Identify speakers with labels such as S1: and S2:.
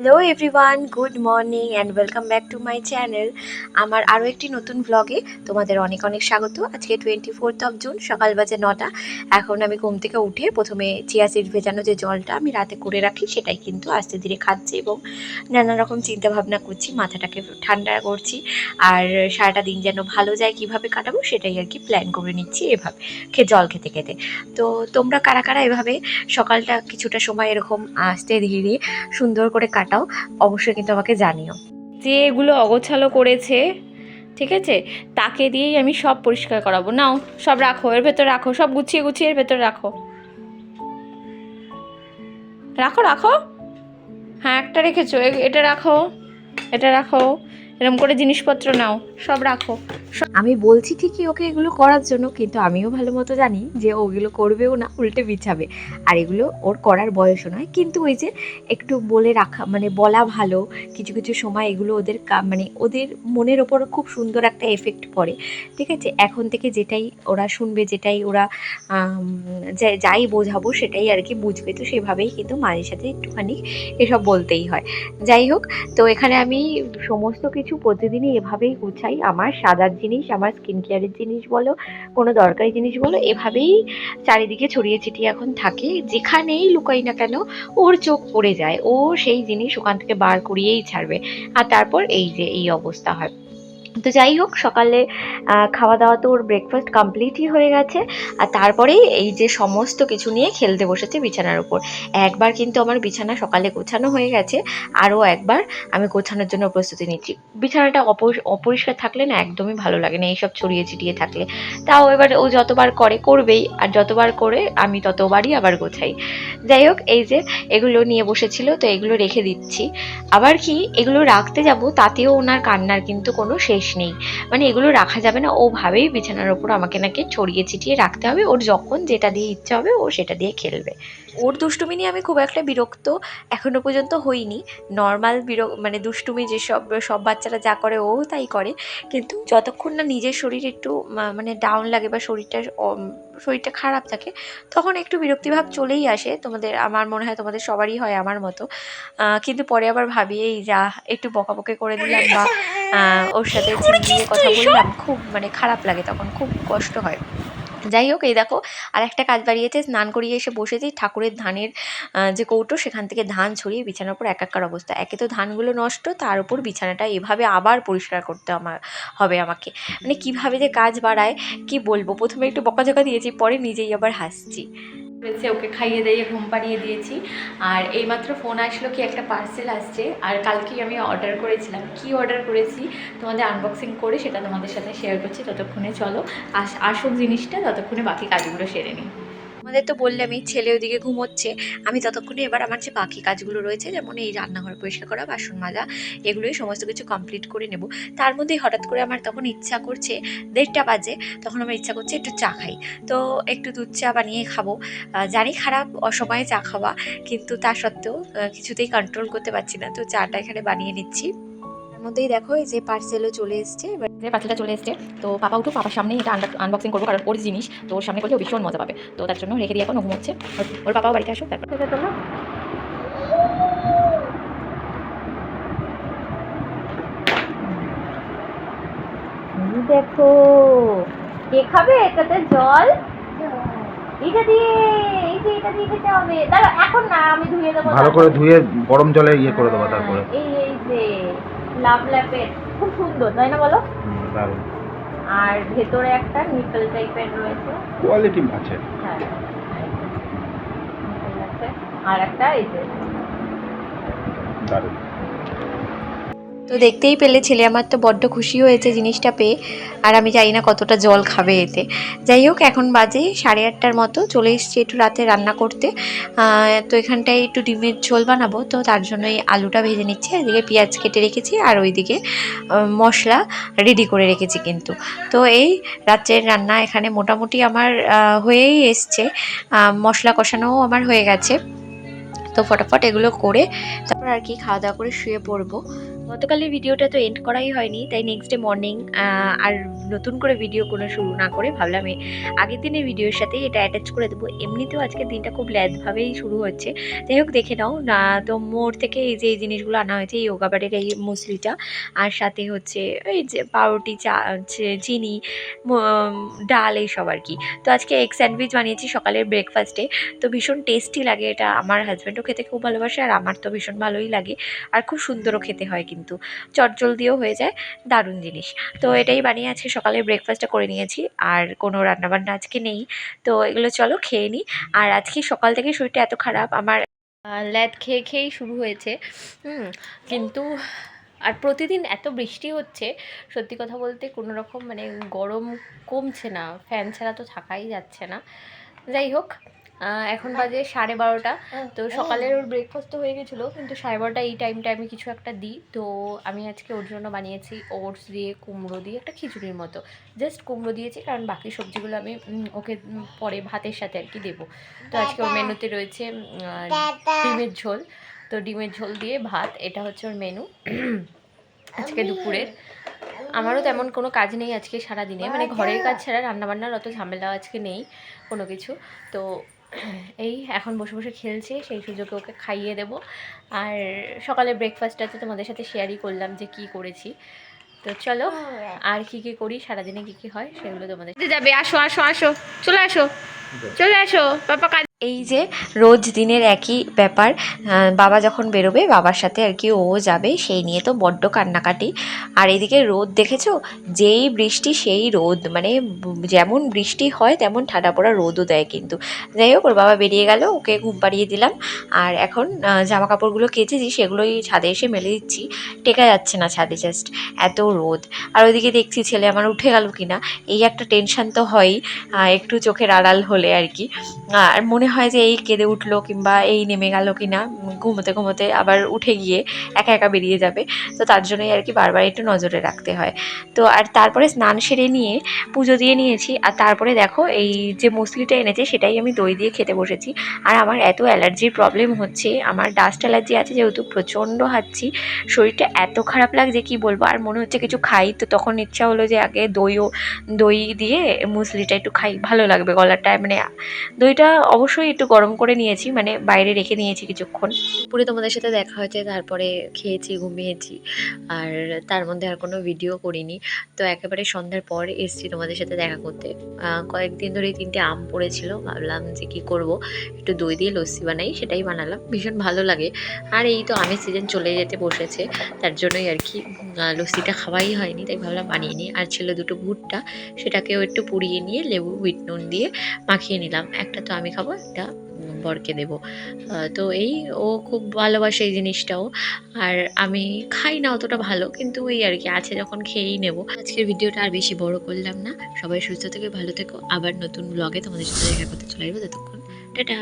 S1: Hello everyone, good morning and welcome back to my channel. আমার আরও একটি নতুন ব্লগে তোমাদের অনেক অনেক স্বাগত। আজকে 24 জুন, সকাল বাজে 9টা। এখন আমি ঘুম থেকে উঠে প্রথমে চিয়া সিড ভেজানো যে জলটা আমি রাতে করে রাখি সেটাই কিন্তু আস্তে ধীরে খাচ্ছি এবং নানা রকম চিন্তা ভাবনা করছি, মাথাটাকে ঠান্ডা করছি। আর সারাটা দিন যেন ভালো যায়, কীভাবে কাটাবো সেটাই আর কি প্ল্যান করে নিচ্ছি এভাবে জল খেতে খেতে। তো তোমরা কারা কারা এভাবে সকালটা কিছুটা সময় এরকম আস্তে ধীরে সুন্দর করে কাটাও, অবশ্যই কিন্তু আমাকে জানিও। যে এগুলো অগোছালো করেছে, ঠিক আছে, তাকে দিয়েই আমি সব পরিষ্কার করাবো। নাও সব রাখো, এর ভেতর রাখো, সব গুছিয়ে গুছিয়ে এর ভেতর রাখো, রাখো রাখো। হ্যাঁ, একটা রেখেছো, এটা রাখো, এটা রাখো, এরকম করে জিনিসপত্র নাও, সব রাখো। আমি বলছি ঠিকই ওকে এগুলো করার জন্য, কিন্তু আমিও ভালো মতো জানি যে ওগুলো করবেও না, উল্টে বিছাবে। আর এগুলো ওর করার বয়সও নয়, কিন্তু ওই যে একটু বলে রাখা, মানে বলা ভালো। কিছু কিছু সময় এগুলো ওদের মানে ওদের মনের ওপর খুব সুন্দর একটা এফেক্ট পড়ে। ঠিক আছে, এখন থেকে যেটাই ওরা শুনবে, যেটাই ওরা যাই বোঝাবো সেটাই আর কি বুঝবে। তো সেভাবেই কিন্তু মায়ের সাথে একটুখানি এসব বলতেই হয়। যাই হোক, তো এখানে আমি সমস্ত কিছু প্রতিদিনই এভাবেই গুছাই। আমার সাজার জিনিস, আমার স্কিন কেয়ারের জিনিস বলো, কোনো দরকারি জিনিস বলো, এভাবেই চারিদিকে ছড়িয়ে ছিটিয়ে এখন থাকে। যেখানেই লুকাই না কেন ওর চোখ পড়ে যায়, ও সেই জিনিস ওখান থেকে বার করিয়েই ছাড়বে। আর তারপর এই যে এই অবস্থা হয়। তো যাই হোক, সকালে খাওয়া দাওয়া তো ওর ব্রেকফাস্ট কমপ্লিটই হয়ে গেছে। আর তারপরেই এই যে সমস্ত কিছু নিয়ে খেলতে বসেছে বিছানার উপর। একবার কিন্তু আমার বিছানা সকালে গোছানো হয়ে গেছে, আরও একবার আমি গোছানোর জন্য প্রস্তুতি নিচ্ছি। বিছানাটা অপরিষ্কার থাকলে না একদমই ভালো লাগে না, এইসব ছড়িয়ে ছিটিয়ে থাকলে। তাও এবার ও যতবার করবেই, আর যতবার করে আমি ততবারই আবার গোছাই। যাই হোক, এই যে এগুলো নিয়ে বসেছিল, তো এগুলো রেখে দিচ্ছি। আবার কি, এগুলো রাখতে যাব তাতেও ওনার কান্নার কিন্তু কোনো শেষ নেই। মানে এগুলো রাখা যাবে না, ও ভাবেই বিছানার ওপর আমাকে নাকি ছড়িয়ে ছিটিয়ে রাখতে হবে, ওর যখন যেটা দিয়ে ইচ্ছা হবে ও সেটা দিয়ে খেলবে। ওর দুষ্টুমি নিয়ে আমি খুব একটা বিরক্ত এখনো পর্যন্ত হইনি। নর্মাল মানে দুষ্টুমি যেসব সব বাচ্চারা যা করে ও তাই করে। কিন্তু যতক্ষণ না নিজের শরীর একটু মানে ডাউন লাগে বা শরীরটা খারাপ থাকে, তখন একটু বিরক্তিভাব চলেই আসে। আমার মনে হয় তোমাদের সবারই হয় আমার মতো। কিন্তু পরে আবার ভাবি, এই যা একটু বকাবকি করে দিলাম বা ওর সাথে চিল্লিয়ে কথা বললাম, খুব মানে খারাপ লাগে, তখন খুব কষ্ট হয়। যাই হোক, এই দেখো আর একটা কাজ বাড়িয়েছে, স্নান করিয়ে এসে বসেছি। ঠাকুরের ধানের যে কৌটো, সেখান থেকে ধান ছড়িয়ে বিছানার উপর একাকার অবস্থা। একে তো ধানগুলো নষ্ট, তার উপর বিছানাটা এভাবে আবার পরিষ্কার করতে হবে আমাকে। মানে কীভাবে যে কাজ বাড়ায় কি বলবো। প্রথমে একটু বকাঝকা দিয়েছি, পরে নিজেই আবার হাসছি। ওকে খাইয়ে দিয়ে ঘুম পাড়িয়ে দিয়েছি। আর এইমাত্র ফোন আসলো কি একটা পার্সেল আসছে, আর কালকেই আমি অর্ডার করেছিলাম। কি অর্ডার করেছি তোমাদের আনবক্সিং করে সেটা তোমাদের সাথে শেয়ার করছি। ততক্ষণে চলো আসুক জিনিসটা, ততক্ষণে বাকি কাজগুলো সেরে নিই। আমাদের তো বললামই, ছেলে ওদিকে ঘুমোচ্ছে, আমি ততক্ষণে এবার আমার যে বাকি কাজগুলো রয়েছে, যেমন এই রান্নাঘর পরিষ্কার করা, বাসন মাজা, এগুলোই সমস্ত কিছু কমপ্লিট করে নেব। তার মধ্যেই হঠাৎ করে আমার তখন ইচ্ছা করছে, 1:30 বাজে, তখন আমার ইচ্ছা করছে একটু চা খাই। তো একটু দুধ চা বানিয়ে খাবো। জানি খারাপ অসময়ে চা খাওয়া, কিন্তু তা সত্ত্বেও কিছুতেই কন্ট্রোল করতে পারছি না, তো চাটা এখানে বানিয়ে নিচ্ছি। তার মধ্যেই দেখো এই যে পার্সেলও চলে এসছে। এবার যে পার্সেলটা চলে এসছে, তো পাপা উঠুক, পাপার সামনে এটা আনবক্সিং করবো, কারণ ওর জিনিস তো ওর সামনে করলে ও ভীষণ মজা পাবে। তো তার জন্য রেখে দিয়ে এখন ঘুমোচ্ছে। ওর পাপাও বাড়িতে আসুক, তারপর তোমরা দেখো কে খাবে এটাতে জল, এটা দিয়ে, এই যে এটা দিয়ে খেতে হবে। দাঁড়া, এখন না, আমি ধুয়ে দেবো,
S2: ভালো করে ধুয়ে গরম জলে ইয়ে করে দেবো তারপরে।
S1: এই যে লাভ ল্যাপের খুব সুন্দর, তাই না বলো?
S2: দারুণ।
S1: আর ভেতরে একটা নিপল টাইপের রয়েছে,
S2: কোয়ালিটি আছে।
S1: হ্যাঁ, আর একটা এই যে
S2: দারুণ।
S1: তো দেখতেই পেলে ছেলে আমার তো বড্ড খুশি হয়েছে জিনিসটা পেয়ে। আর আমি জানি না কতটা জল খাবে এতে। যাই হোক, এখন বাজে 8:30 মতো, চলে এসেছি একটু রাতে রান্না করতে। তো এখানটায় একটু ডিমের ঝোল বানাবো, তো তার জন্য এই আলুটা ভেজে নিচ্ছি, এদিকে পেঁয়াজ কেটে রেখেছি, আর ওইদিকে মশলা রেডি করে রেখেছি কিন্তু। তো এই রাত্রের রান্না এখানে মোটামুটি আমার হয়েই এসছে, মশলা কষানোও আমার হয়ে গেছে। তো ফটাফট এগুলো করে তারপর আর কি খাওয়া দাওয়া করে শুয়ে পড়বো। তো গতকালের ভিডিওটা তো এন্ড করাই হয়নি, তাই নেক্সট ডে মর্নিং আর নতুন করে ভিডিও কোনো শুরু না করে ভাবলাম আগের দিনের ভিডিওর সাথে এটা অ্যাটাচ করে দেবো। এমনিতেও আজকের দিনটা খুব ল্যাদভাবেই শুরু হচ্ছে। যাই হোক, দেখে নাও না, তো মোড় থেকে এই যে এই জিনিসগুলো আনা হয়েছে, এই যোগাবারের এই মুসলিটা, আর সাথে হচ্ছে এই যে পাউরুটি, চা, চিনি, ডাল, এইসব আর কি। তো আজকে এগ স্যান্ডউইচ বানিয়েছি সকালের ব্রেকফাস্টে। তো ভীষণ টেস্টি লাগে এটা, আমার হাজব্যান্ডও খেতে খুব ভালোবাসে, আর আমার তো ভীষণ ভালোই লাগে, আর খুব সুন্দরও খেতে হয়, কিন্তু চটজলদিও হয়ে যায়, দারুণ জিনিস। তো এটাই বানিয়ে আজকে সকালে ব্রেকফাস্টটা করে নিয়েছি, আর কোনো রান্নাবান্না আজকে নেই। তো এগুলো চলো খেয়ে নিই। আর আজকে সকাল থেকে শরীরটা এত খারাপ আমার, ল্যাদ খেয়ে খেয়েই শুরু হয়েছে। কিন্তু আর প্রতিদিন এত বৃষ্টি হচ্ছে, সত্যি কথা বলতে কোনো রকম মানে গরম কমছে না, ফ্যান ছাড়া তো থাকাই যাচ্ছে না। যাই হোক, এখন বাজে 12:30। তো সকালের ওর ব্রেকফাস্ট তো হয়ে গেছিলো, কিন্তু 12:30 এই টাইমটা আমি কিছু একটা দিই। তো আমি আজকে ওর জন্য বানিয়েছি ওটস দিয়ে কুমড়ো দিয়ে একটা খিচুড়ির মতো। জাস্ট কুমড়ো দিয়েছি, কারণ বাকি সবজিগুলো আমি ওকে পরে ভাতের সাথে আর কি দেবো। তো আজকে ওর মেনুতে রয়েছে ডিমের ঝোল। তো ডিমের ঝোল দিয়ে ভাত, এটা হচ্ছে ওর মেনু আজকে দুপুরের। আমারও তেমন কোনো কাজ নেই আজকে সারাদিনে, মানে ঘরের কাজ ছাড়া রান্নাবান্নার অত ঝামেলা আজকে নেই কোনো কিছু। তো এই এখন বসে বসে খেলছে, সেই সুযোগে ওকে খাইয়ে দেবো। আর সকালে ব্রেকফাস্টটা তো তোমাদের সাথে শেয়ারই করলাম যে কি করেছি। তো চলো, আর কি কি করি সারাদিনে, কি কি হয় সেগুলো তোমাদের যাবে। আসো আসো আসো, চলে আসো, চলে আসো পাপা। এই যে রোজ দিনের একই ব্যাপার, বাবা যখন বেরোবে বাবার সাথে আর কি ও যাবে, সেই নিয়ে তো বড্ড কান্নাকাটি। আর এদিকে রোদ দেখেছো, যেই বৃষ্টি সেই রোদ, মানে যেমন বৃষ্টি হয় তেমন ঠাডা পড়া রোদও দেয় কিন্তু। যাই হোক, ওর বাবা বেরিয়ে গেল, ওকে ঘুম পাড়িয়ে দিলাম। আর এখন জামা কাপড়গুলো কেচেছি, সেগুলোই ছাদে এসে মেলে দিচ্ছি। টেকা যাচ্ছে না ছাদে, জাস্ট এত রোদ। আর ওইদিকে দেখছি ছেলে আমার উঠে গেল কিনা, এই একটা টেনশান তো হয়ই একটু চোখের আড়াল হলে আর কি। আর মনে হয় যে এই কেঁদে উঠলো কিংবা এই নেমে গেল কিনা, ঘুমোতে ঘুমোতে আবার উঠে গিয়ে একা একা বেরিয়ে যাবে। তো তার জন্যই আর কি বারবার একটু নজরে রাখতে হয়। তো আর তারপরে স্নান সেরে নিয়ে পুজো দিয়ে নিয়েছি। আর তারপরে দেখো, এই যে মুসলিটা এনেছে সেটাই আমি দই দিয়ে খেতে বসেছি। আর আমার এত অ্যালার্জির প্রবলেম হচ্ছে, আমার ডাস্ট অ্যালার্জি আছে যেহেতু, প্রচণ্ড হাঁচছি, শরীরটা এত খারাপ লাগছে কি বলবো। আর মনে হচ্ছে কিছু খাই, তো তখন ইচ্ছা হলো যে আগে দই দিয়ে মুসলিটা একটু খাই, ভালো লাগবে গলাটা, মানে দইটা অবশ্যই একটু গরম করে নিয়েছি, মানে বাইরে রেখে নিয়েছি কিছুক্ষণ। দুপুরে তোমাদের সাথে দেখা হয়েছে, তারপরে খেয়েছি, ঘুমিয়েছি, আর তার মধ্যে আর কোনো ভিডিও করিনি। তো একেবারে সন্ধ্যার পর এসেছি তোমাদের সাথে দেখা করতে। কয়েকদিন ধরে 3টে আম পড়েছিল, ভাবলাম যে কী করব, একটু দই দিয়ে লস্যি বানাই, সেটাই বানালাম, ভীষণ ভালো লাগে। আর এই তো আমের সিজন চলে যেতে বসেছে, তার জন্যই আর কি লস্যিটা খাওয়াই হয়নি, তাই ভাবলাম বানিয়ে নিই। আর ছিল দুটো ভুট্টা, সেটাকেও একটু পুড়িয়ে নিয়ে লেবু বিট নুন দিয়ে মাখিয়ে নিলাম। একটা তো আমি খাবো, একটা বরকে দেবো। তো এই, ও খুব ভালোবাসে এই জিনিসটাও, আর আমি খাই না অতটা ভালো, কিন্তু এই আর কি আছে যখন খেয়েই নেব। আজকের ভিডিওটা আর বেশি বড় করলাম না, সবাই সুস্থ থেকে ভালো থেকো, আবার নতুন ব্লগে তোমাদের সাথে দেখা করতে চলে আসবো। ততক্ষণ টাটা।